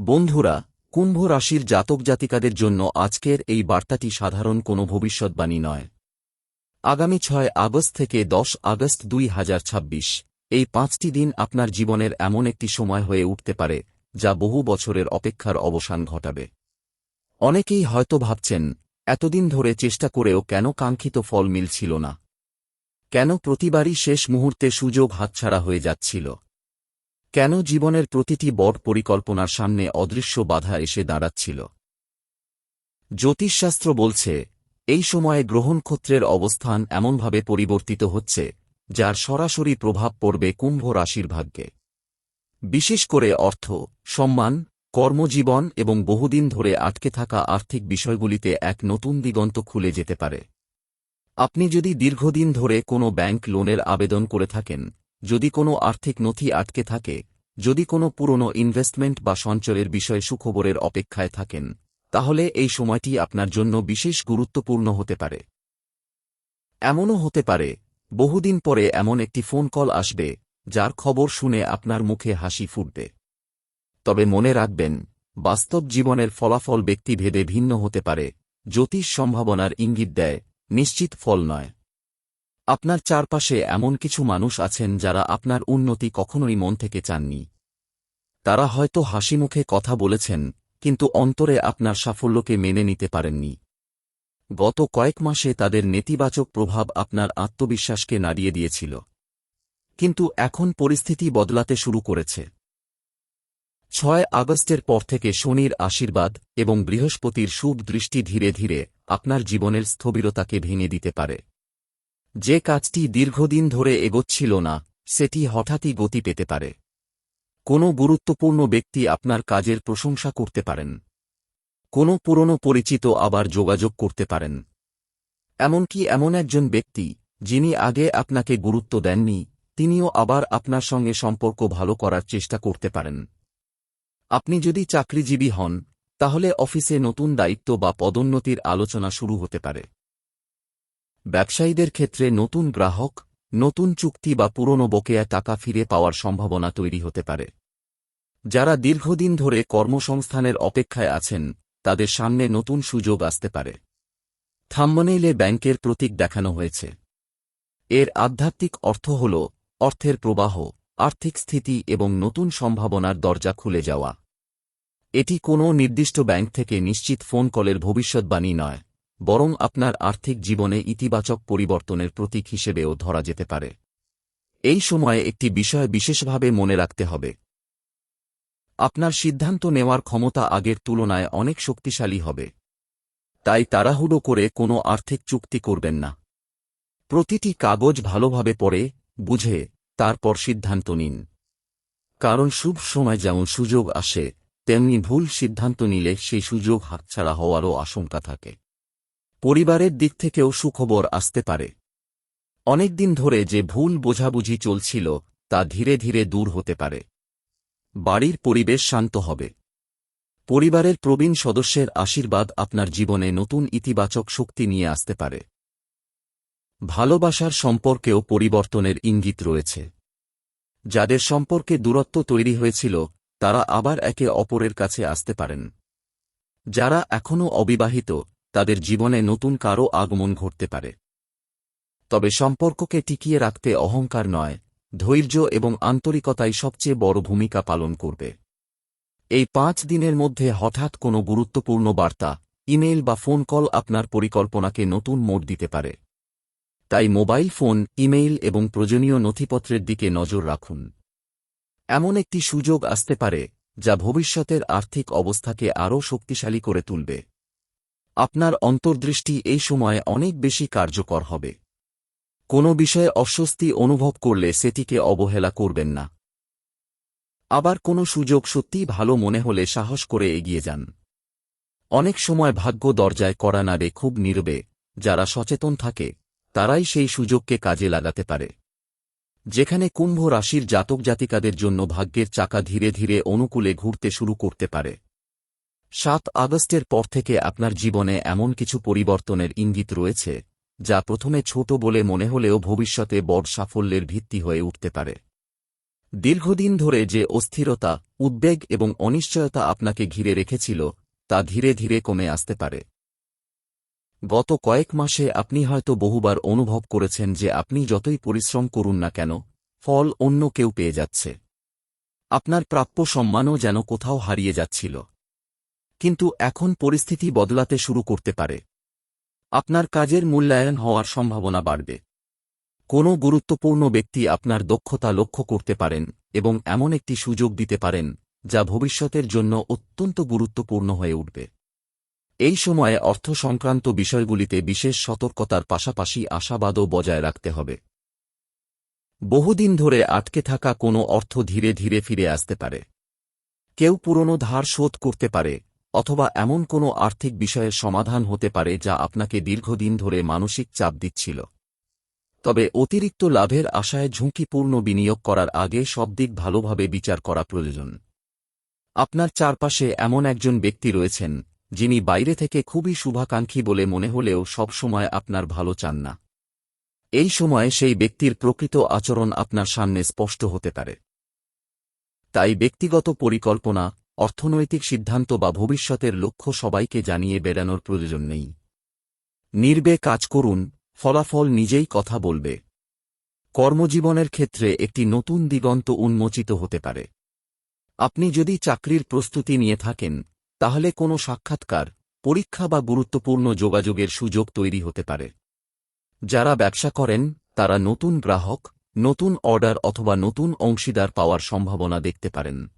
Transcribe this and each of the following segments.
বন্ধুরা, কুম্ভ রাশির জাতক জাতিকাদের জন্য আজকের এই বার্তাটি সাধারণ কোনো ভবিষ্যৎবাণী নয়। আগামী 6 আগস্ট থেকে 10 আগস্ট 2026 এই 5টি দিন আপনার জীবনের এমন একটি সময় হয়ে উঠতে পারে যা বহু বছরের অপেক্ষার অবসান ঘটাবে। অনেকেই হয়তো ভাবছেন, এতদিন ধরে চেষ্টা করেও কেন কাঙ্ক্ষিত ফল মিলছিল না, কেন প্রতিবারই শেষ মুহূর্তে সুযোগ হাতছাড়া হয়ে যাচ্ছিল, কেন জীবনের প্রতিটি বড় পরিকল্পনার সামনে অদৃশ্য বাধা এসে দাঁড়াচ্ছিল। জ্যোতিষশাস্ত্র বলছে, এই সময়ে গ্রহনক্ষত্রের অবস্থান এমনভাবে পরিবর্তিত হচ্ছে যার সরাসরি প্রভাব পড়বে কুম্ভ রাশির ভাগ্যে। বিশেষ করে অর্থ, সম্মান, কর্মজীবন এবং বহুদিন ধরে আটকে থাকা আর্থিক বিষয়গুলিতে এক নতুন দিগন্ত খুলে যেতে পারে। আপনি যদি দীর্ঘদিন ধরে কোনো ব্যাংক লোনের আবেদন করে থাকেন, যদি কোনো আর্থিক নথি আটকে থাকে, যদি কোনো পুরনো ইনভেস্টমেন্ট বা সঞ্চয়ের বিষয়ে সুখবরের অপেক্ষায় থাকেন, তাহলে এই সময়টি আপনার জন্য বিশেষ গুরুত্বপূর্ণ হতে পারে। এমনও হতে পারে, বহুদিন পরে এমন একটি ফোন কল আসবে যার খবর শুনে আপনার মুখে হাসি ফুটবে। তবে মনে রাখবেন, বাস্তব জীবনের ফলাফল ব্যক্তিভেদে ভিন্ন হতে পারে। জ্যোতিষ সম্ভাবনার ইঙ্গিত দেয়, নিশ্চিত ফল নয়। আপনার চারপাশে এমন কিছু মানুষ আছেন যারা আপনার উন্নতি কখনোই মন থেকে চাননি। তারা হয়তো হাসিমুখে কথা বলেছেন, কিন্তু অন্তরে আপনার সাফল্যকে মেনে নিতে পারেননি। গত কয়েক মাসে তাদের নেতিবাচক প্রভাব আপনার আত্মবিশ্বাসকে নাড়িয়ে দিয়েছিল। কিন্তু এখন পরিস্থিতি বদলাতে শুরু করেছে। 6 আগস্টের পর থেকে শনির আশীর্বাদ এবং বৃহস্পতির শুভ দৃষ্টি ধীরে ধীরে আপনার জীবনের স্থবিরতাকে ভেঙে দিতে পারে। যে কাজটি দীর্ঘদিন ধরে এগোচ্ছিল না, সেটি হঠাৎই গতি পেতে পারে। কোনো গুরুত্বপূর্ণ ব্যক্তি আপনার কাজের প্রশংসা করতে পারেন। কোনো পুরনো পরিচিত আবার যোগাযোগ করতে পারেন। এমনকি এমন একজন ব্যক্তি, যিনি আগে আপনাকে গুরুত্ব দেননি, তিনিও আবার আপনার সঙ্গে সম্পর্ক ভালো করার চেষ্টা করতে পারেন। আপনি যদি চাকরিজীবী হন, তাহলে অফিসে নতুন দায়িত্ব বা পদোন্নতির আলোচনা শুরু হতে পারে। ব্যবসায়ীদের ক্ষেত্রে নতুন গ্রাহক, নতুন চুক্তি বা পুরনো বকেয়া টাকা ফিরে পাওয়ার সম্ভাবনা তৈরি হতে পারে। যারা দীর্ঘদিন ধরে কর্মসংস্থানের অপেক্ষায় আছেন, তাদের সামনে নতুন সুযোগ আসতে পারে। থাম্বনেইলে ব্যাংকের প্রতীক দেখানো হয়েছে। এর আধ্যাত্মিক অর্থ হল অর্থের প্রবাহ, আর্থিক স্থিতি এবং নতুন সম্ভাবনার দরজা খুলে যাওয়া। এটি কোনো নির্দিষ্ট ব্যাংক থেকে নিশ্চিত ফোন কলের ভবিষ্যৎবাণী নয়, বরং আপনার আর্থিক জীবনে ইতিবাচক পরিবর্তনের প্রতীক হিসেবেও ধরা যেতে পারে। এই সময়ে একটি বিষয় বিশেষভাবে মনে রাখতে হবে। আপনার সিদ্ধান্ত নেওয়ার ক্ষমতা আগের তুলনায় অনেক শক্তিশালী হবে। তাই তাড়াহুড়ো করে কোনো আর্থিক চুক্তি করবেন না। প্রতিটি কাগজ ভালোভাবে পড়ে, বুঝে, তারপর সিদ্ধান্ত নিন। কারণ শুভ সময় যেমন সুযোগ আসে, তেমনি ভুল সিদ্ধান্ত নিলে সেই সুযোগ হাতছাড়া হওয়ারও আশঙ্কা থাকে। পরিবারের দিক থেকেও সুখবর আসতে পারে। অনেকদিন ধরে যে ভুল বোঝাবুঝি চলছিল, তা ধীরে ধীরে দূর হতে পারে। বাড়ির পরিবেশ শান্ত হবে। পরিবারের প্রবীণ সদস্যের আশীর্বাদ আপনার জীবনে নতুন ইতিবাচক শক্তি নিয়ে আসতে পারে। ভালোবাসার সম্পর্কেও পরিবর্তনের ইঙ্গিত রয়েছে। যাদের সম্পর্কে দূরত্ব তৈরি হয়েছিল, তারা আবার একে অপরের কাছে আসতে পারেন। যারা এখনও অবিবাহিত, তাদের জীবনে নতুন কারও আগমন ঘটতে পারে। তবে সম্পর্ককে টিকিয়ে রাখতে অহংকার নয়, ধৈর্য এবং আন্তরিকতাই সবচেয়ে বড় ভূমিকা পালন করবে। এই 5 দিনের মধ্যে হঠাৎ কোনো গুরুত্বপূর্ণ বার্তা, ইমেইল বা ফোন কল আপনার পরিকল্পনাকে নতুন মোড় দিতে পারে। তাই মোবাইল ফোন, ইমেইল এবং প্রয়োজনীয় নথিপত্রের দিকে নজর রাখুন। এমন একটি সুযোগ আসতে পারে যা ভবিষ্যতের আর্থিক অবস্থাকে আরও শক্তিশালী করে তুলবে। আপনার অন্তর্দৃষ্টি এই সময়ে অনেক বেশি কার্যকর হবে। কোনো বিষয়ে অস্বস্তি অনুভব করলে সেটিকে অবহেলা করবেন না। আবার কোনো সুযোগ সত্যিই ভালো মনে হলে সাহস করে এগিয়ে যান। অনেক সময় ভাগ্য দরজায় কড়া নাড়ে খুব নীরবে। যারা সচেতন থাকে, তারাই সেই সুযোগকে কাজে লাগাতে পারে। যেখানে কুম্ভ রাশির জাতক জাতিকাদের জন্য ভাগ্যের চাকা ধীরে ধীরে অনুকূলে ঘুরতে শুরু করতে পারে। 7 আগস্টের পর থেকে আপনার জীবনে এমন কিছু পরিবর্তনের ইঙ্গিত রয়েছে, যা প্রথমে ছোট বলে মনে হলেও ভবিষ্যতে বড় সাফল্যের ভিত্তি হয়ে উঠতে পারে। দীর্ঘদিন ধরে যে অস্থিরতা, উদ্বেগ এবং অনিশ্চয়তা আপনাকে ঘিরে রেখেছিল তা ধীরে ধীরে কমে আসতে পারে। গত কয়েক মাসে আপনি হয়তো বহুবার অনুভব করেছেন যে আপনি যতই পরিশ্রম করুন না কেন, ফল অন্য কেউ পেয়ে যাচ্ছে। আপনার প্রাপ্য সম্মানও যেন কোথাও হারিয়ে যাচ্ছিল। কিন্তু এখন পরিস্থিতি বদলাতে শুরু করতে পারে। আপনার কাজের মূল্যায়ন হওয়ার সম্ভাবনা বাড়বে। কোনো গুরুত্বপূর্ণ ব্যক্তি আপনার দক্ষতা লক্ষ্য করতে পারেন এবং এমন একটি সুযোগ দিতে পারেন যা ভবিষ্যতের জন্য অত্যন্ত গুরুত্বপূর্ণ হয়ে উঠবে। এই সময়ে অর্থ সংক্রান্ত বিষয়গুলিতে বিশেষ সতর্কতার পাশাপাশি আশাবাদও বজায় রাখতে হবে। বহুদিন ধরে আটকে থাকা কোনো অর্থ ধীরে ধীরে ফিরে আসতে পারে। কেউ পুরনো ধার শোধ করতে পারে, অথবা এমন কোনো আর্থিক বিষয়ের সমাধান হতে পারে যা আপনাকে দীর্ঘদিন ধরে মানসিক চাপ দিচ্ছিল। তবে অতিরিক্ত লাভের আশায় ঝুঁকিপূর্ণ বিনিয়োগ করার আগে সব দিক ভালোভাবে বিচার করা প্রয়োজন। আপনার চারপাশে এমন একজন ব্যক্তি রয়েছেন যিনি বাইরে থেকে খুবই শুভাকাঙ্ক্ষী বলে মনে হলেও সবসময় আপনার ভালো চান না। এই সময়ে সেই ব্যক্তির প্রকৃত আচরণ আপনার সামনে স্পষ্ট হতে পারে। তাই ব্যক্তিগত পরিকল্পনা, অর্থনৈতিক সিদ্ধান্ত বা ভবিষ্যতের লক্ষ্য সবাইকে জানিয়ে বেড়ানোর প্রয়োজন নেই। নীরবে কাজ করুন, ফলাফল নিজেই কথা বলবে। কর্মজীবনের ক্ষেত্রে একটি নতুন দিগন্ত উন্মোচিত হতে পারে। আপনি যদি চাকরির প্রস্তুতি নিয়ে থাকেন, তাহলে কোনো সাক্ষাৎকার, পরীক্ষা বা গুরুত্বপূর্ণ যোগাযোগের সুযোগ তৈরি হতে পারে। যারা ব্যবসা করেন তারা নতুন গ্রাহক, নতুন অর্ডার অথবা নতুন অংশীদার পাওয়ার সম্ভাবনা দেখতে পারেন।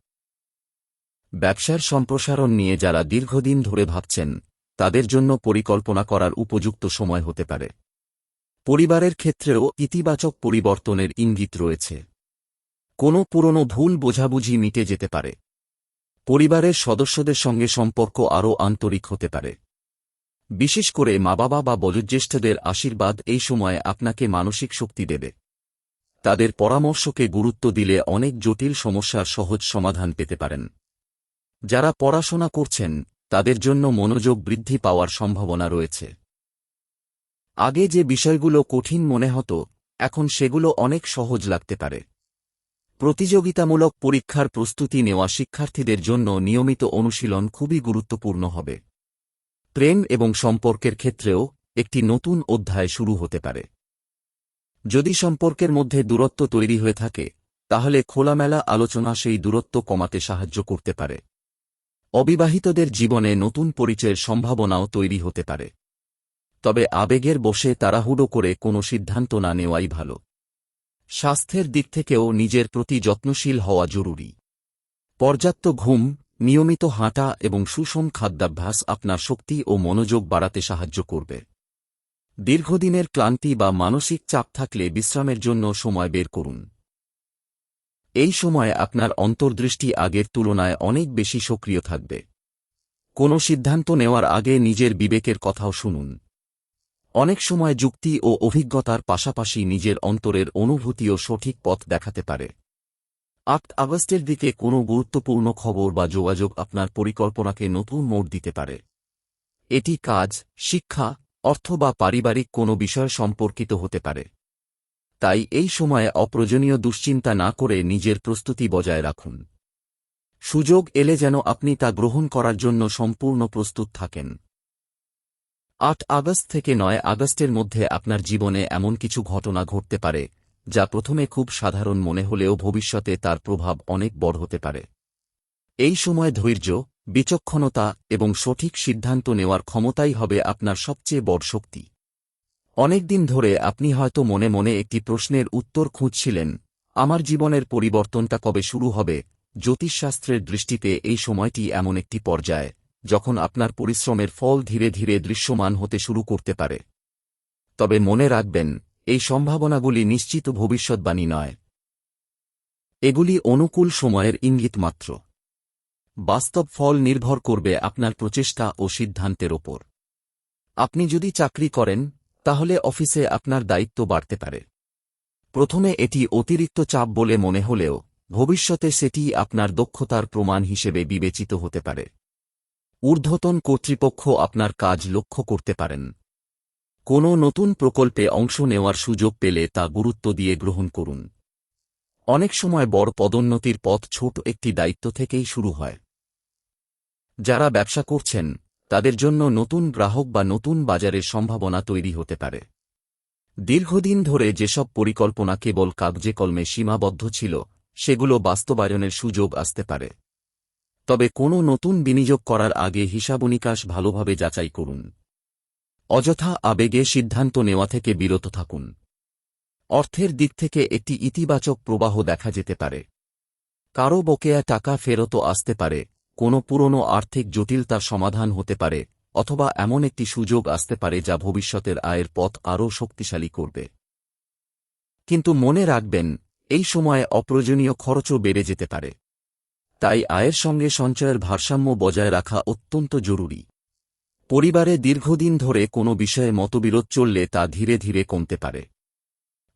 ব্যবসার সম্প্রসারণ নিয়ে যারা দীর্ঘদিন ধরে ভাবছেন, তাদের জন্য পরিকল্পনা করার উপযুক্ত সময় হতে পারে। পরিবারের ক্ষেত্রেও ইতিবাচক পরিবর্তনের ইঙ্গিত রয়েছে। কোনো পুরনো ভুল বোঝাবুঝি মিটে যেতে পারে। পরিবারের সদস্যদের সঙ্গে সম্পর্ক আরও আন্তরিক হতে পারে। বিশেষ করে মা-বাবা বা বয়োজ্যেষ্ঠদের আশীর্বাদ এই সময়ে আপনাকে মানসিক শক্তি দেবে। তাদের পরামর্শকে গুরুত্ব দিলে অনেক জটিল সমস্যার সহজ সমাধান পেতে পারেন। যারা পড়াশোনা করছেন তাদের জন্য মনোযোগ বৃদ্ধি পাওয়ার সম্ভাবনা রয়েছে। আগে যে বিষয়গুলো কঠিন মনে হতো, এখন সেগুলো অনেক সহজ লাগতে পারে। প্রতিযোগিতামূলক পরীক্ষার প্রস্তুতি নেওয়া শিক্ষার্থীদের জন্য নিয়মিত অনুশীলন খুবই গুরুত্বপূর্ণ হবে। প্রেম এবং সম্পর্কের ক্ষেত্রেও একটি নতুন অধ্যায় শুরু হতে পারে। যদি সম্পর্কের মধ্যে দূরত্ব তৈরি হয়ে থাকে, তাহলে খোলামেলা আলোচনা সেই দূরত্ব কমাতে সাহায্য করতে পারে। অবিবাহিতদের জীবনে নতুন পরিচয়ের সম্ভাবনাও তৈরি হতে পারে। তবে আবেগের বশে তাড়াহুড়ো করে কোনো সিদ্ধান্ত না নেওয়াই ভালো। স্বাস্থ্যের দিক থেকেও নিজের প্রতি যত্নশীল হওয়া জরুরি। পর্যাপ্ত ঘুম, নিয়মিত হাঁটা এবং সুষম খাদ্যাভ্যাস আপনার শক্তি ও মনোযোগ বাড়াতে সাহায্য করবে। দীর্ঘদিনের ক্লান্তি বা মানসিক চাপ থাকলে বিশ্রামের জন্য সময় বের করুন। এই সময়ে আপনার অন্তর্দৃষ্টি আগের তুলনায় অনেক বেশি সক্রিয় থাকবে। কোনো সিদ্ধান্ত নেওয়ার আগে নিজের বিবেকের কথাও শুনুন। অনেক সময় যুক্তি ও অভিজ্ঞতার পাশাপাশি নিজের অন্তরের অনুভূতিও সঠিক পথ দেখাতে পারে। ৮ আগস্টের দিকে কোনো গুরুত্বপূর্ণ খবর বা যোগাযোগ আপনার পরিকল্পনাকে নতুন মোড় দিতে পারে। এটি কাজ, শিক্ষা, অর্থ বা পারিবারিক কোনো বিষয় সম্পর্কিত হতে পারে। তাই এই সময়ে অপ্রয়োজনীয় দুশ্চিন্তা না করে নিজের প্রস্তুতি বজায় রাখুন। সুযোগ এলে যেন আপনি তা গ্রহণ করার জন্য সম্পূর্ণ প্রস্তুত থাকেন। ৮ আগস্ট থেকে ৯ আগস্টের মধ্যে আপনার জীবনে এমন কিছু ঘটনা ঘটতে পারে যা প্রথমে খুব সাধারণ মনে হলেও ভবিষ্যতে তার প্রভাব অনেক বড় হতে পারে। এই সময় ধৈর্য, বিচক্ষণতা এবং সঠিক সিদ্ধান্ত নেওয়ার ক্ষমতাই হবে আপনার সবচেয়ে বড় শক্তি। অনেকদিন ধরে আপনি হয়তো মনে মনে একটি প্রশ্নের উত্তর খুঁজছিলেন, আমার জীবনের পরিবর্তনটা কবে শুরু হবে? জ্যোতিষশাস্ত্রের দৃষ্টিতে এই সময়টি এমন একটি পর্যায় যখন আপনার পরিশ্রমের ফল ধীরে ধীরে দৃশ্যমান হতে শুরু করতে পারে। তবে মনে রাখবেন, এই সম্ভাবনাগুলি নিশ্চিত ভবিষ্যদ্বাণী নয়। এগুলি অনুকূল সময়ের ইঙ্গিত মাত্র। বাস্তব ফল নির্ভর করবে আপনার প্রচেষ্টা ও সিদ্ধান্তের ওপর। আপনি যদি চাকরি করেন, তাহলে অফিসে আপনার দায়িত্ব বাড়তে পারে। প্রথমে এটি অতিরিক্ত চাপ বলে মনে হলেও ভবিষ্যতে সেটি আপনার দক্ষতার প্রমাণ হিসেবে বিবেচিত হতে পারে। ঊর্ধ্বতন কর্তৃপক্ষ আপনার কাজ লক্ষ্য করতে পারেন। কোনো নতুন প্রকল্পে অংশ নেওয়ার সুযোগ পেলে তা গুরুত্ব দিয়ে গ্রহণ করুন। অনেক সময় বড় পদোন্নতির পথ ছোট একটি দায়িত্ব থেকেই শুরু হয়। যারা ব্যবসা করছেন তাদের জন্য নতুন গ্রাহক বা নতুন বাজারের সম্ভাবনা তৈরি হতে পারে। দীর্ঘদিন ধরে যেসব পরিকল্পনা কেবল কাগজে কলমে সীমাবদ্ধ ছিল সেগুলো বাস্তবায়নের সুযোগ আসতে পারে। তবে কোনো নতুন বিনিয়োগ করার আগে হিসাবনিকাশ ভালোভাবে যাচাই করুন। অযথা আবেগে সিদ্ধান্ত নেওয়া থেকে বিরত থাকুন। অর্থের দিক থেকে একটি ইতিবাচক প্রবাহ দেখা যেতে পারে। কারও বকেয়া টাকা ফেরতও আসতে পারে, কোনো পুরনো আর্থিক জটিলতার সমাধান হতে পারে, অথবা এমন একটি সুযোগ আসতে পারে যা ভবিষ্যতের আয়ের পথ আরও শক্তিশালী করবে। কিন্তু মনে রাখবেন, এই সময়ে অপ্রয়োজনীয় খরচও বেড়ে যেতে পারে। তাই আয়ের সঙ্গে সঞ্চয়ের ভারসাম্য বজায় রাখা অত্যন্ত জরুরি। পরিবারে দীর্ঘদিন ধরে কোনো বিষয়ে মতবিরোধ চললে তা ধীরে ধীরে কমতে পারে।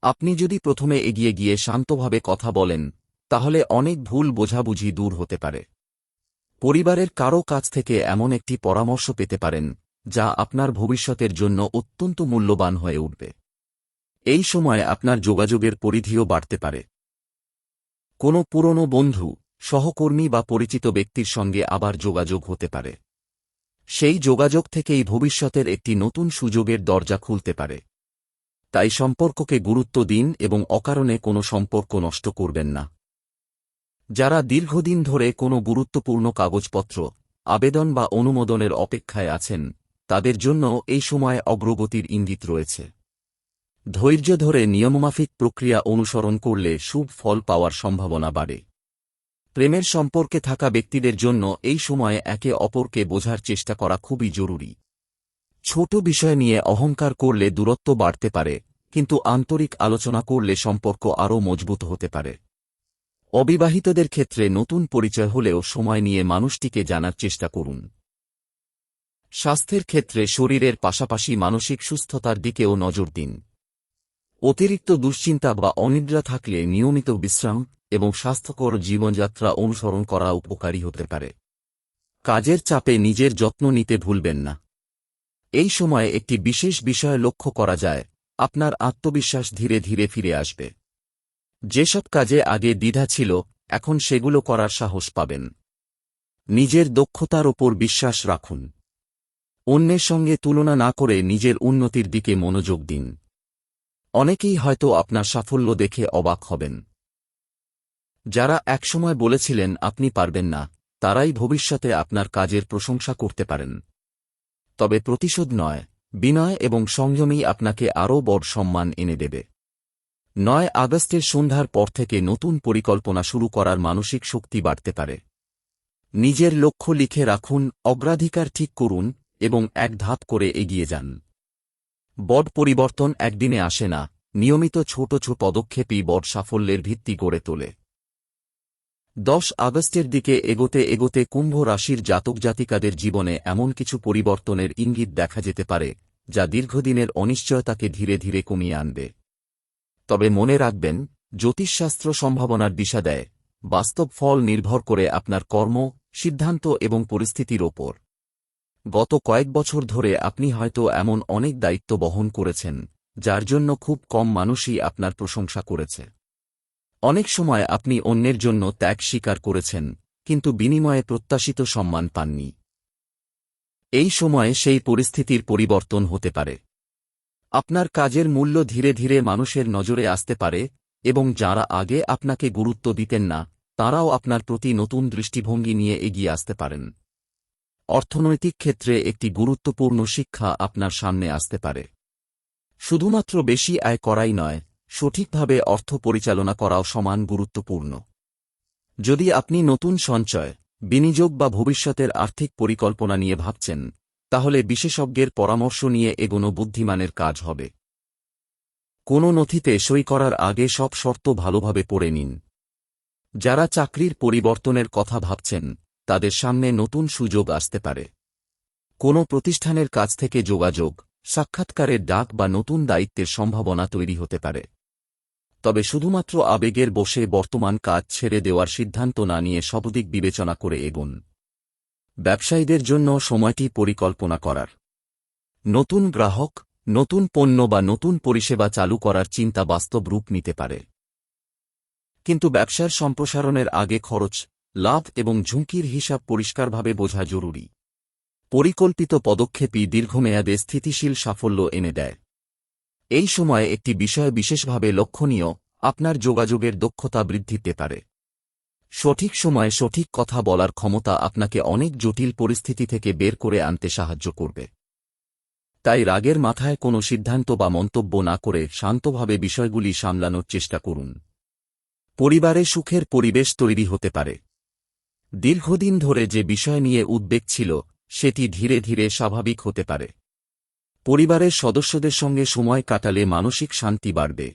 আপনি যদি প্রথমে এগিয়ে গিয়ে শান্তভাবে কথা বলেন, তাহলে অনেক ভুল বোঝাবুঝি দূর হতে পারে। পরিবারের কারও কাছ থেকে এমন একটি পরামর্শ পেতে পারেন যা আপনার ভবিষ্যতের জন্য অত্যন্ত মূল্যবান হয়ে উঠবে। এই সময় আপনার যোগাযোগের পরিধিও বাড়তে পারে। কোনো পুরনো বন্ধু, সহকর্মী বা পরিচিত ব্যক্তির সঙ্গে আবার যোগাযোগ হতে পারে। সেই যোগাযোগ থেকেই ভবিষ্যতের একটি নতুন সুযোগের দরজা খুলতে পারে। তাই সম্পর্ককে গুরুত্ব দিন এবং অকারণে কোনো সম্পর্ক নষ্ট করবেন না। যারা দীর্ঘদিন ধরে কোনো গুরুত্বপূর্ণ কাগজপত্র, আবেদন বা অনুমোদনের অপেক্ষায় আছেন তাদের জন্য এই সময় অগ্রগতির ইঙ্গিত রয়েছে। ধৈর্য ধরে নিয়মমাফিক প্রক্রিয়া অনুসরণ করলে শুভ ফল পাওয়ার সম্ভাবনা বাড়ে। প্রেমের সম্পর্কে থাকা ব্যক্তিদের জন্য এই সময়ে একে অপরকে বোঝার চেষ্টা করা খুবই জরুরি। ছোট বিষয় নিয়ে অহংকার করলে দূরত্ব বাড়তে পারে, কিন্তু আন্তরিক আলোচনা করলে সম্পর্ক আরও মজবুত হতে পারে। অবিবাহিতদের ক্ষেত্রে নতুন পরিচয় হলেও সময় নিয়ে মানুষটিকে জানার চেষ্টা করুন। স্বাস্থ্যের ক্ষেত্রে শরীরের পাশাপাশি মানসিক সুস্থতার দিকেও নজর দিন। অতিরিক্ত দুশ্চিন্তা বা অনিদ্রা থাকলে নিয়মিত বিশ্রাম এবং স্বাস্থ্যকর জীবনযাত্রা অনুসরণ করা উপকারী হতে পারে। কাজের চাপে নিজের যত্ন নিতে ভুলবেন না। এই সময়ে একটি বিশেষ বিষয় লক্ষ্য করা যায়, আপনার আত্মবিশ্বাস ধীরে ধীরে ফিরে আসবে। যেসব কাজে আগে দ্বিধা ছিল, এখন সেগুলো করার সাহস পাবেন। নিজের দক্ষতার ওপর বিশ্বাস রাখুন। অন্যের সঙ্গে তুলনা না করে নিজের উন্নতির দিকে মনোযোগ দিন। অনেকেই হয়তো আপনার সাফল্য দেখে অবাক হবেন। যারা একসময় বলেছিলেন আপনি পারবেন না, তারাই ভবিষ্যতে আপনার কাজের প্রশংসা করতে পারেন। তবে প্রতিশোধ নয়, বিনয় এবং সংযমই আপনাকে আরও বড় সম্মান এনে দেবে। ৯ আগস্টের সন্ধ্যার পর থেকে নতুন পরিকল্পনা শুরু করার মানসিক শক্তি বাড়তে পারে। নিজের লক্ষ্য লিখে রাখুন, অগ্রাধিকার ঠিক করুন এবং এক ধাপ করে এগিয়ে যান। বড় পরিবর্তন একদিনে আসে না, নিয়মিত ছোট ছোট পদক্ষেপই বড় সাফল্যের ভিত্তি গড়ে তোলে। ১০ আগস্টের দিকে এগোতে এগোতে কুম্ভ রাশির জাতক জাতিকাদের জীবনে এমন কিছু পরিবর্তনের ইঙ্গিত দেখা যেতে পারে যা দীর্ঘদিনের অনিশ্চয়তাকে ধীরে ধীরে কমিয়ে আনবে। তবে মনে রাখবেন, জ্যোতিষশাস্ত্র সম্ভাবনার দিশা দেয়, বাস্তব ফল নির্ভর করে আপনার কর্ম, সিদ্ধান্ত এবং পরিস্থিতির ওপর। গত কয়েক বছর ধরে আপনি হয়তো এমন অনেক দায়িত্ব বহন করেছেন যার জন্য খুব কম মানুষই আপনার প্রশংসা করেছে। অনেক সময় আপনি অন্যের জন্য ত্যাগ স্বীকার করেছেন, কিন্তু বিনিময়ে প্রত্যাশিত সম্মান পাননি। এই সময়ে সেই পরিস্থিতির পরিবর্তন হতে পারে। আপনার কাজের মূল্য ধীরে ধীরে মানুষের নজরে আসতে পারে এবং যারা আগে আপনাকে গুরুত্ব দিতেন না, তারাও আপনার প্রতি নতুন দৃষ্টিভঙ্গি নিয়ে এগিয়ে আসতে পারেন। অর্থনৈতিক ক্ষেত্রে একটি গুরুত্বপূর্ণ শিক্ষা আপনার সামনে আসতে পারে। শুধুমাত্র বেশি আয় করাই নয়, সঠিকভাবে অর্থ পরিচালনা করাও সমান গুরুত্বপূর্ণ। যদি আপনি নতুন সঞ্চয়, বিনিয়োগ বা ভবিষ্যতের আর্থিক পরিকল্পনা নিয়ে ভাবছেন, তাহলে বিশেষজ্ঞের পরামর্শ নিয়ে এগোনো বুদ্ধিমানের কাজ হবে। কোনো নথিতে সই করার আগে সব শর্ত ভালোভাবে পড়ে নিন। যারা চাকরির পরিবর্তনের কথা ভাবছেন, তাদের সামনে নতুন সুযোগ আসতে পারে। কোনো প্রতিষ্ঠানের কাছ থেকে যোগাযোগ, সাক্ষাৎকারের ডাক বা নতুন দায়িত্বের সম্ভাবনা তৈরি হতে পারে। তবে শুধুমাত্র আবেগের বশে বর্তমান কাজ ছেড়ে দেওয়ার সিদ্ধান্ত না নিয়ে সবদিক বিবেচনা করে এগোন। ব্যবসায়ীদের জন্য সময়টি পরিকল্পনা করার। নতুন গ্রাহক, নতুন পণ্য বা নতুন পরিষেবা চালু করার চিন্তা বাস্তব রূপ নিতে পারে। কিন্তু ব্যবসার সম্প্রসারণের আগে খরচ, লাভ এবং ঝুঁকির হিসাব পরিষ্কারভাবে বোঝা জরুরি। পরিকল্পিত পদক্ষেপই দীর্ঘমেয়াদে স্থিতিশীল সাফল্য এনে দেয়। এই সময়ে একটি বিষয় বিশেষভাবে লক্ষণীয়, আপনার যোগাযোগের দক্ষতা বৃদ্ধি পেতে পারে। সঠিক সময়ে সঠিক কথা বলার ক্ষমতা আপনাকে অনেক জটিল পরিস্থিতি থেকে বের করে আনতে সাহায্য করবে। তাই রাগের মাথায় কোনো সিদ্ধান্ত বা মন্তব্য না করে শান্তভাবে বিষয়গুলি সামলানোর চেষ্টা করুন। পরিবারে সুখের পরিবেশ তৈরি হতে পারে। দীর্ঘদিন ধরে যে বিষয় নিয়ে উদ্বেগ ছিল, সেটি ধীরে ধীরে স্বাভাবিক হতে পারে। পরিবারের সদস্যদের সঙ্গে সময় কাটালে মানসিক শান্তি বাড়বে।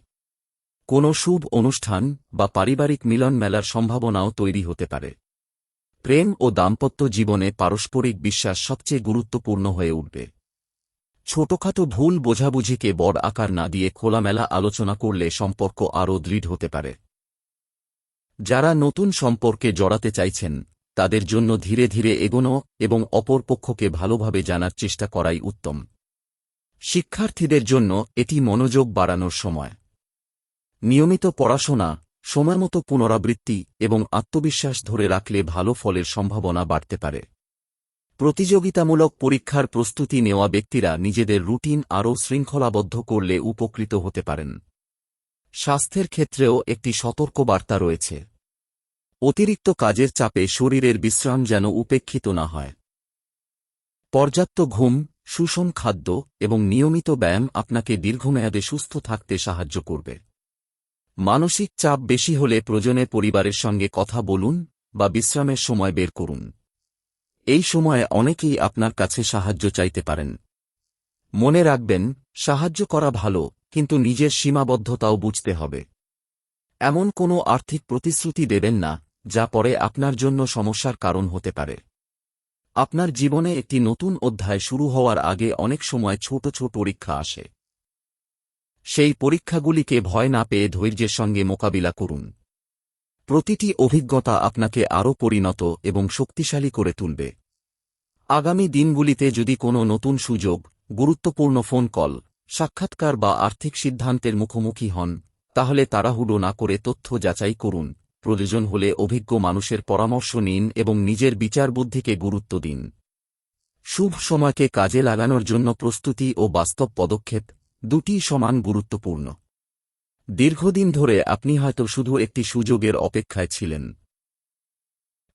কোনো শুভ অনুষ্ঠান বা পারিবারিক মিলন মেলার সম্ভাবনাও তৈরি হতে পারে। প্রেম ও দাম্পত্য জীবনে পারস্পরিক বিশ্বাস সবচেয়ে গুরুত্বপূর্ণ হয়ে উঠবে। ছোটখাটো ভুল বোঝাবুঝিকে বড় আকার না দিয়ে খোলামেলা আলোচনা করলে সম্পর্ক আরও দৃঢ় হতে পারে। যারা নতুন সম্পর্কে জড়াতে চাইছেন, তাদের জন্য ধীরে ধীরে এগোনো এবং অপর পক্ষকে ভালোভাবে জানার চেষ্টা করাই উত্তম। শিক্ষার্থীদের জন্য এটি মনোযোগ বাড়ানোর সময়। নিয়মিত পড়াশোনা, সময়মতো পুনরাবৃত্তি এবং আত্মবিশ্বাস ধরে রাখলে ভালো ফলের সম্ভাবনা বাড়তে পারে। প্রতিযোগিতামূলক পরীক্ষার প্রস্তুতি নেওয়া ব্যক্তিরা নিজেদের রুটিন আরও শৃঙ্খলাবদ্ধ করলে উপকৃত হতে পারেন। স্বাস্থ্যের ক্ষেত্রেও একটি সতর্কবার্তা রয়েছে। অতিরিক্ত কাজের চাপে শরীরের বিশ্রাম যেন উপেক্ষিত না হয়। পর্যাপ্ত ঘুম, সুষম খাদ্য এবং নিয়মিত ব্যায়াম আপনাকে দীর্ঘমেয়াদে সুস্থ থাকতে সাহায্য করবে। মানসিক চাপ বেশি হলে প্রয়োজনে পরিবারের সঙ্গে কথা বলুন বা বিশ্রামের সময় বের করুন। এই সময়ে অনেকেই আপনার কাছে সাহায্য চাইতে পারেন। মনে রাখবেন, সাহায্য করা ভালো, কিন্তু নিজের সীমাবদ্ধতাও বুঝতে হবে। এমন কোনো আর্থিক প্রতিশ্রুতি দেবেন না, যা পরে আপনার জন্য সমস্যার কারণ হতে পারে। আপনার জীবনে একটি নতুন অধ্যায় শুরু হওয়ার আগে অনেক সময় ছোট ছোট পরীক্ষা আসে। সেই পরীক্ষাগুলিকে ভয় না পেয়ে ধৈর্যের সঙ্গে মোকাবিলা করুন। প্রতিটি অভিজ্ঞতা আপনাকে আরও পরিণত এবং শক্তিশালী করে তুলবে। আগামী দিনগুলিতে যদি কোনো নতুন সুযোগ, গুরুত্বপূর্ণ ফোন কল, সাক্ষাৎকার বা আর্থিক সিদ্ধান্তের মুখোমুখি হন, তাহলে তাড়াহুড়ো না করে তথ্য যাচাই করুন। প্রয়োজন হলে অভিজ্ঞ মানুষের পরামর্শ নিন এবং নিজের বিচারবুদ্ধিকে গুরুত্ব দিন। শুভ সময়কে কাজে লাগানোর জন্য প্রস্তুতি ও বাস্তব পদক্ষেপ দুটিই সমান গুরুত্বপূর্ণ। দীর্ঘদিন ধরে আপনি হয়তো শুধু একটি সুযোগের অপেক্ষায় ছিলেন।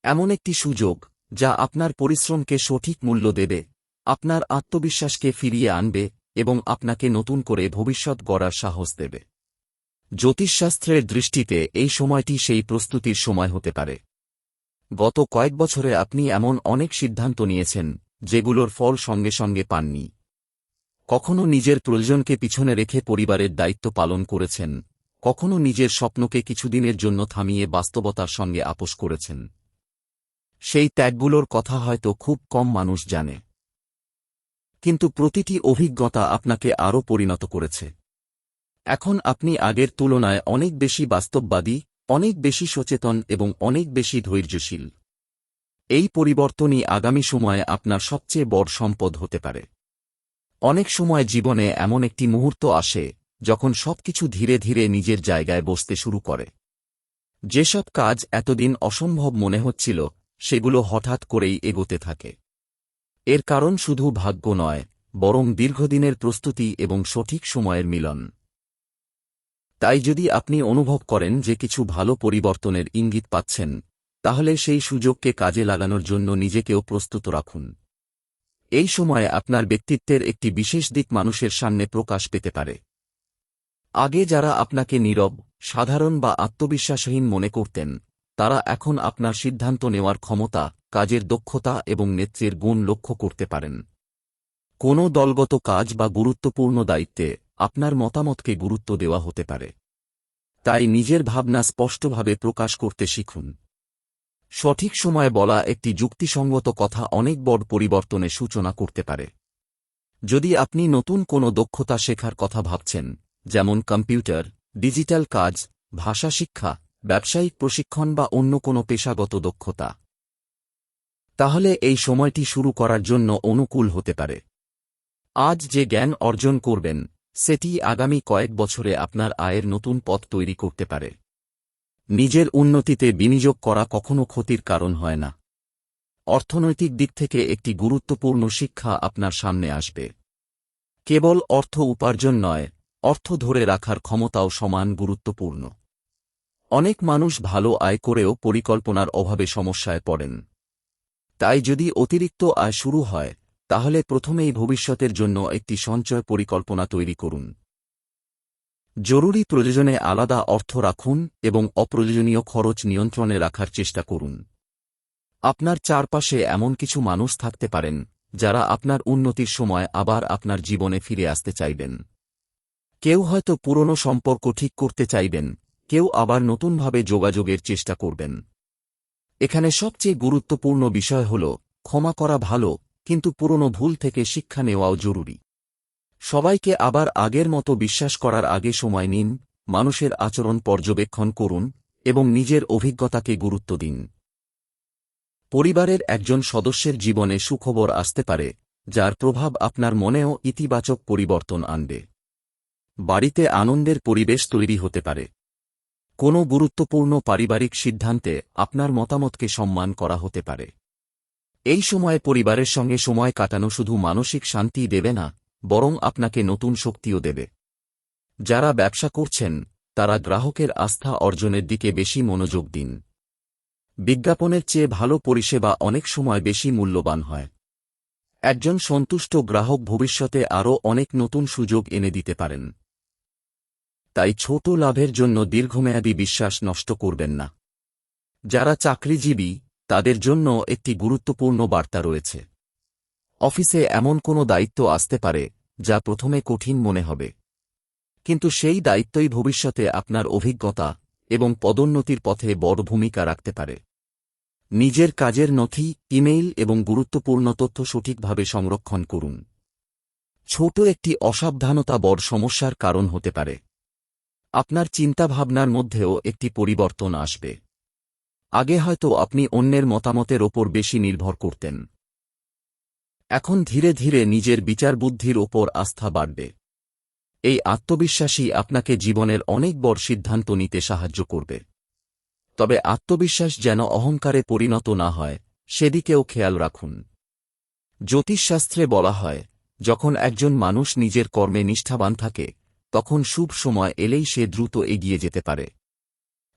এমন একটি সুযোগ, যা আপনার পরিশ্রমকে সঠিক মূল্য দেবে, আপনার আত্মবিশ্বাসকে ফিরিয়ে আনবে এবং আপনাকে নতুন করে ভবিষ্যৎ গড়ার সাহস দেবে। জ্যোতিষশাস্ত্রের দৃষ্টিতে এই সময়টি সেই প্রস্তুতির সময় হতে পারে। গত কয়েক বছরে আপনি এমন অনেক সিদ্ধান্ত নিয়েছেন, যেগুলোর ফল সঙ্গে সঙ্গে পাননি। কখনো নিজের প্রয়োজনকে পিছনে রেখে পরিবারের দায়িত্ব পালন করেছেন, কখনো নিজের স্বপ্নকে কিছুদিনের জন্য থামিয়ে বাস্তবতার সঙ্গে আপোস করেছেন। সেই ত্যাগগুলোর কথা হয়তো খুব কম মানুষ জানে। কিন্তু প্রতিটি অভিজ্ঞতা আপনাকে আরও পরিণত করেছে। এখন আপনি আগের তুলনায় অনেক বেশি বাস্তববাদী, অনেক বেশি সচেতন এবং অনেক বেশি ধৈর্যশীল। এই পরিবর্তনই আগামী সময়ে আপনার সবচেয়ে বড় সম্পদ হতে পারে। অনেক সময় জীবনে এমন একটি মুহূর্ত আসে, যখন সবকিছু ধীরে ধীরে নিজের জায়গায় বসতে শুরু করে। যেসব কাজ এতদিন অসম্ভব মনে হচ্ছিল, সেগুলো হঠাৎ করেই এগোতে থাকে। এর কারণ শুধু ভাগ্য নয়, বরং দীর্ঘদিনের প্রস্তুতি এবং সঠিক সময়ের মিলন। তাই যদি আপনি অনুভব করেন যে কিছু ভালো পরিবর্তনের ইঙ্গিত পাচ্ছেন, তাহলে সেই সুযোগকে কাজে লাগানোর জন্য নিজেকেও প্রস্তুত রাখুন। এই সময়ে আপনার ব্যক্তিত্বের একটি বিশেষ দিক মানুষের সামনে প্রকাশ পেতে পারে। আগে যারা আপনাকে নীরব, সাধারণ বা আত্মবিশ্বাসহীন মনে করতেন, তারা এখন আপনার সিদ্ধান্ত নেওয়ার ক্ষমতা, কাজের দক্ষতা এবং নেতৃত্বের গুণ লক্ষ্য করতে পারেন। কোনো দলগত কাজ বা গুরুত্বপূর্ণ দায়িত্বে আপনার মতামতকে গুরুত্ব দেওয়া হতে পারে। তাই নিজের ভাবনা স্পষ্টভাবে প্রকাশ করতে শিখুন। সঠিক সময়ে বলা একটি যুক্তিসঙ্গত কথা অনেক বড় পরিবর্তনের সূচনা করতে পারে। যদি আপনি নতুন কোনো দক্ষতা শেখার কথা ভাবছেন, যেমন কম্পিউটার, ডিজিটাল কাজ, ভাষা শিক্ষা, ব্যবসায়িক প্রশিক্ষণ বা অন্য কোনো পেশাগত দক্ষতা, তাহলে এই সময়টি শুরু করার জন্য অনুকূল হতে পারে। আজ যে জ্ঞান অর্জন করবেন, সেটি আগামী কয়েক বছরে আপনার আয়ের নতুন পথ তৈরি করতে পারে। নিজের উন্নতিতে বিনিয়োগ করা কখনো ক্ষতির কারণ হয় না। অর্থনৈতিক দিক থেকে একটি গুরুত্বপূর্ণ শিক্ষা আপনার সামনে আসবে। কেবল অর্থ উপার্জন নয়, অর্থ ধরে রাখার ক্ষমতাও সমান গুরুত্বপূর্ণ। অনেক মানুষ ভালো আয় করেও পরিকল্পনার অভাবে সমস্যায় পড়েন। তাই যদি অতিরিক্ত আয় শুরু হয়, তাহলে প্রথমেই ভবিষ্যতের জন্য একটি সঞ্চয় পরিকল্পনা তৈরি করুন। জরুরি প্রয়োজনে আলাদা অর্থ রাখুন এবং অপ্রয়োজনীয় খরচ নিয়ন্ত্রণে রাখার চেষ্টা করুন। আপনার চারপাশে এমন কিছু মানুষ থাকতে পারেন যারা আপনার উন্নতির সময় আবার আপনার জীবনে ফিরে আসতে চাইবেন। কেউ হয়তো পুরনো সম্পর্ক ঠিক করতে চাইবেন, কেউ আবার নতুনভাবে যোগাযোগের চেষ্টা করবেন। এখানে সবচেয়ে গুরুত্বপূর্ণ বিষয় হল ক্ষমা করা ভালো, কিন্তু পুরনো ভুল থেকে শিক্ষা নেওয়াও জরুরি। সবাইকে আবার আগের মতো বিশ্বাস করার আগে সময় নিন, মানুষের আচরণ পর্যবেক্ষণ করুন এবং নিজের অভিজ্ঞতাকে গুরুত্ব দিন। পরিবারের একজন সদস্যের জীবনে সুখবর আসতে পারে, যার প্রভাব আপনার মনেও ইতিবাচক পরিবর্তন আনবে। বাড়িতে আনন্দের পরিবেশ তৈরি হতে পারে। কোনো গুরুত্বপূর্ণ পারিবারিক সিদ্ধান্তে আপনার মতামতকে সম্মান করা হতে পারে। এই সময়ে পরিবারের সঙ্গে সময় কাটানো শুধু মানসিক শান্তি দেবে না, বরং আপনাকে নতুন শক্তিও দেবে। যারা ব্যবসা করছেন, তারা গ্রাহকের আস্থা অর্জনের দিকে বেশি মনোযোগ দিন। বিজ্ঞাপনের চেয়ে ভালো পরিষেবা অনেক সময় বেশি মূল্যবান হয়। একজন সন্তুষ্ট গ্রাহক ভবিষ্যতে আরও অনেক নতুন সুযোগ এনে দিতে পারেন। তাই ছোট লাভের জন্য দীর্ঘমেয়াদী বিশ্বাস নষ্ট করবেন না। যারা চাকরিজীবী, তাদের জন্য একটি গুরুত্বপূর্ণ বার্তা রয়েছে। অফিসে এমন কোনো দায়িত্ব আসতে পারে যা প্রথমে কঠিন মনে হবে, কিন্তু সেই দায়িত্বই ভবিষ্যতে আপনার অভিজ্ঞতা এবং পদোন্নতির পথে বড় ভূমিকা রাখতে পারে। নিজের কাজের নথি, ইমেইল এবং গুরুত্বপূর্ণ তথ্য সঠিকভাবে সংরক্ষণ করুন। ছোট একটি অসাবধানতা বড় সমস্যার কারণ হতে পারে। আপনার চিন্তাভাবনার মধ্যেও একটি পরিবর্তন আসবে। আগে হয়তো আপনি অন্যের মতামতের ওপর বেশি নির্ভর করতেন। এখন ধীরে ধীরে নিজের বিচারবুদ্ধির ওপর আস্থা বাড়বে। এই আত্মবিশ্বাসই আপনাকে জীবনের অনেক বড় সিদ্ধান্ত নিতে সাহায্য করবে। তবে আত্মবিশ্বাস যেন অহংকারে পরিণত না হয়, সেদিকেও খেয়াল রাখুন। জ্যোতিষশাস্ত্রে বলা হয়, যখন একজন মানুষ নিজের কর্মে নিষ্ঠাবান থাকে, তখন শুভ সময় এলেই সে দ্রুত এগিয়ে যেতে পারে।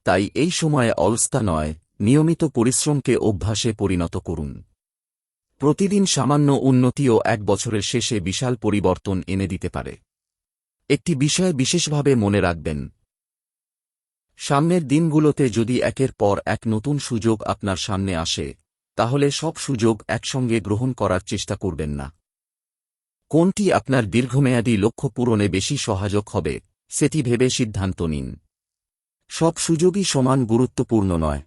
তাই এই সময়ে অলসতা নয়, নিয়মিত পরিশ্রমকে অভ্যাসে পরিণত করুন। প্রতিদিন সামান্য উন্নতিও এক বছরের শেষে বিশাল পরিবর্তন এনে দিতে পারে। একটি বিষয় বিশেষভাবে মনে রাখবেন, সামনের দিনগুলোতে যদি একের পর এক নতুন সুযোগ আপনার সামনে আসে, তাহলে সব সুযোগ একসঙ্গে গ্রহণ করার চেষ্টা করবেন না। কোনটি আপনার দীর্ঘমেয়াদী লক্ষ্য পূরণে বেশি সহায়ক হবে, সেটি ভেবে সিদ্ধান্ত নিন। সব সুযোগই সমান গুরুত্বপূর্ণ নয়।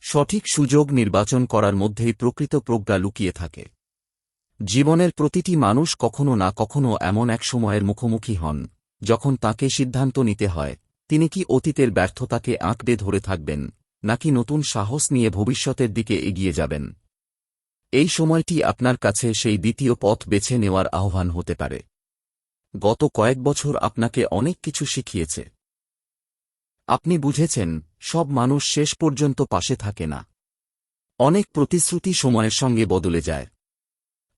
সঠিক সুযোগ নির্বাচন করার মধ্যেই প্রকৃত প্রজ্ঞা লুকিয়ে থাকে। জীবনের প্রতিটি মানুষ কখনো না কখনো এমন এক সময়ের মুখোমুখি হন, যখন তাকে সিদ্ধান্ত নিতে হয়, তিনি কি অতীতের ব্যর্থতাকে আঁকড়ে ধরে থাকবেন, নাকি নতুন সাহস নিয়ে ভবিষ্যতের দিকে এগিয়ে যাবেন। এই সময়টি আপনার কাছে সেই দ্বিতীয় পথ বেছে নেওয়ার আহ্বান হতে পারে। গত কয়েক বছর আপনাকে অনেক কিছু শিখিয়েছে। আপনি বুঝেছেন, সব মানুষ শেষ পর্যন্ত পাশে থাকে না। অনেক প্রতিশ্রুতি সময়ের সঙ্গে বদলে যায়।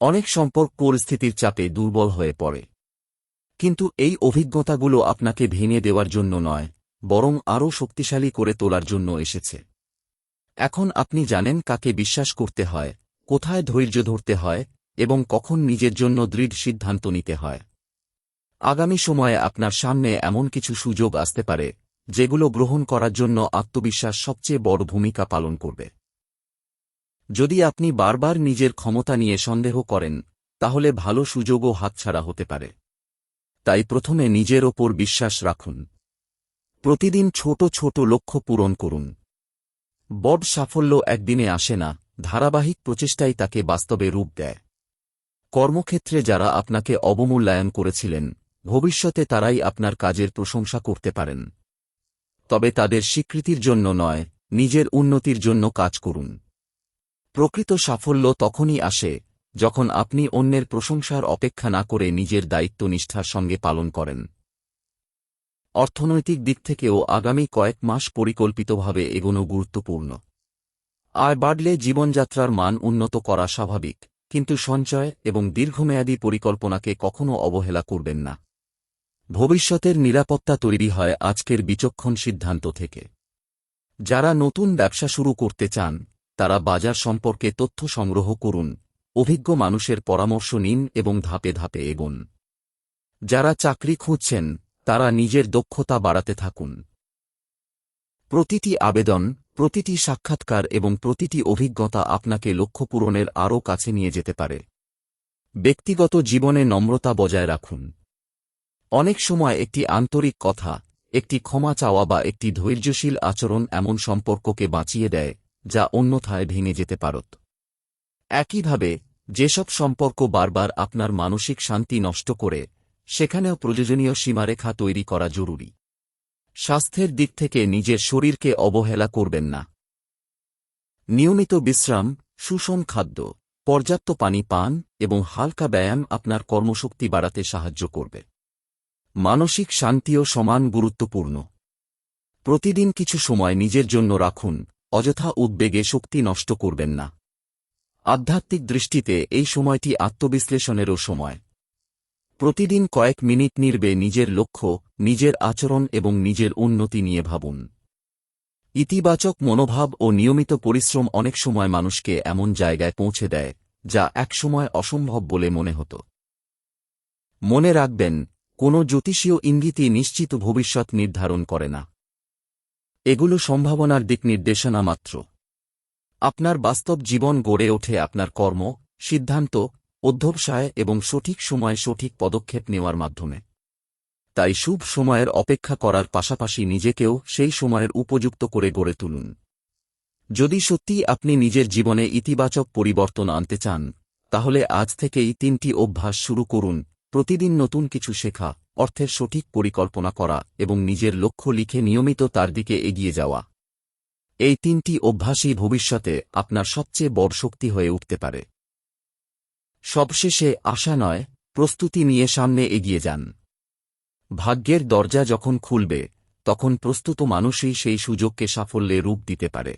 অনেক সম্পর্ক পরিস্থিতির চাপে দুর্বল হয়ে পড়ে। কিন্তু এই অভিজ্ঞতাগুলো আপনাকে ভেঙে দেওয়ার জন্য নয়, বরং আরও শক্তিশালী করে তোলার জন্য এসেছে। এখন আপনি জানেন কাকে বিশ্বাস করতে হয়, কোথায় ধৈর্য ধরতে হয় এবং কখন নিজের জন্য দৃঢ় সিদ্ধান্ত নিতে হয়। আগামী সময়ে আপনার সামনে এমন কিছু সুযোগ আসতে পারে, যেগুলো গ্রহণ করার জন্য আত্মবিশ্বাস সবচেয়ে বড় ভূমিকা পালন করবে। যদি আপনি বারবার নিজের ক্ষমতা নিয়ে সন্দেহ করেন, তাহলে ভালো সুযোগও হাতছাড়া হতে পারে। তাই প্রথমে নিজের ওপর বিশ্বাস রাখুন। প্রতিদিন ছোট ছোট লক্ষ্য পূরণ করুন। বড় সাফল্য একদিনে আসে না, ধারাবাহিক প্রচেষ্টাই তাকে বাস্তবে রূপ দেয়। কর্মক্ষেত্রে যারা আপনাকে অবমূল্যায়ন করেছিলেন, ভবিষ্যতে তারাই আপনার কাজের প্রশংসা করতে পারেন। তবে তাদের স্বীকৃতির জন্য নয়, নিজের উন্নতির জন্য কাজ করুন। প্রকৃত সাফল্য তখনই আসে, যখন আপনি অন্যের প্রশংসার অপেক্ষা না করে নিজের দায়িত্ব নিষ্ঠার সঙ্গে পালন করেন। অর্থনৈতিক দিক থেকেও আগামী কয়েক মাস পরিকল্পিতভাবে এগোনো গুরুত্বপূর্ণ। আয় বাড়লে জীবনযাত্রার মান উন্নত করা স্বাভাবিক, কিন্তু সঞ্চয় এবং দীর্ঘমেয়াদী পরিকল্পনাকে কখনও অবহেলা করবেন না। ভবিষ্যতের নিরাপত্তা তৈরি হয় আজকের বিচক্ষণ সিদ্ধান্ত থেকে। যারা নতুন ব্যবসা শুরু করতে চান তারা বাজার সম্পর্কে তথ্য সংগ্রহ করুন, অভিজ্ঞ মানুষের পরামর্শ নিন এবং ধাপে ধাপে এগোন। যারা চাকরি খুঁজছেন তারা নিজের দক্ষতা বাড়াতে থাকুন। প্রতিটি আবেদন, প্রতিটি সাক্ষাৎকার এবং প্রতিটি অভিজ্ঞতা আপনাকে লক্ষ্য পূরণের আরও কাছে নিয়ে যেতে পারে। ব্যক্তিগত জীবনে নম্রতা বজায় রাখুন। অনেক সময় একটি আন্তরিক কথা, একটি ক্ষমা চাওয়া বা একটি ধৈর্যশীল আচরণ এমন সম্পর্ককে বাঁচিয়ে দেয় যা অন্যথায় ভেঙে যেতে পারত। একইভাবে যেসব সম্পর্ক বারবার আপনার মানসিক শান্তি নষ্ট করে, সেখানেও প্রয়োজনীয় সীমারেখা তৈরি করা জরুরি। স্বাস্থ্যের দিক থেকে নিজের শরীরকে অবহেলা করবেন না। নিয়মিত বিশ্রাম, সুষম খাদ্য, পর্যাপ্ত পানি পান এবং হালকা ব্যায়াম আপনার কর্মশক্তি বাড়াতে সাহায্য করবে। মানসিক শান্তিও সমান গুরুত্বপূর্ণ। প্রতিদিন কিছু সময় নিজের জন্য রাখুন, অযথা উদ্বেগে শক্তি নষ্ট করবেন না। আধ্যাত্মিক দৃষ্টিতে এই সময়টি আত্মবিশ্লেষণেরও সময়। প্রতিদিন কয়েক মিনিট নীরবে নিজের লক্ষ্য, নিজের আচরণ এবং নিজের উন্নতি নিয়ে ভাবুন। ইতিবাচক মনোভাব ও নিয়মিত পরিশ্রম অনেক সময় মানুষকে এমন জায়গায় পৌঁছে দেয় যা একসময় অসম্ভব বলে মনে হতো। মনে রাখবেন, কোনো জ্যোতিষীয় ইঙ্গিতই নিশ্চিত ভবিষ্যৎ নির্ধারণ করে না। এগুলো সম্ভাবনার দিক নির্দেশনা মাত্র। আপনার বাস্তব জীবন গড়ে ওঠে আপনার কর্ম, সিদ্ধান্ত, অধ্যবসায় এবং সঠিক সময়ে সঠিক পদক্ষেপ নেওয়ার মাধ্যমে। তাই শুভ সময়ের অপেক্ষা করার পাশাপাশি নিজেকেও সেই সময়ের উপযুক্ত করে গড়ে তুলুন। যদি সত্যিই আপনি নিজের জীবনে ইতিবাচক পরিবর্তন আনতে চান, তাহলে আজ থেকেই 3টি অভ্যাস শুরু করুন। প্রতিদিন নতুন কিছু শেখা, অর্থের সঠিক পরিকল্পনা করা এবং নিজের লক্ষ্য লিখে নিয়মিত তার দিকে এগিয়ে যাওয়া। এই 3টি অভ্যাসই ভবিষ্যতে আপনার সবচেয়ে বড় শক্তি হয়ে উঠতে পারে। সবশেষে আশা নয়, প্রস্তুতি নিয়ে সামনে এগিয়ে যান। ভাগ্যের দরজা যখন খুলবে, তখন প্রস্তুত মানুষই সেই সুযোগকে সাফল্যে রূপ দিতে পারে।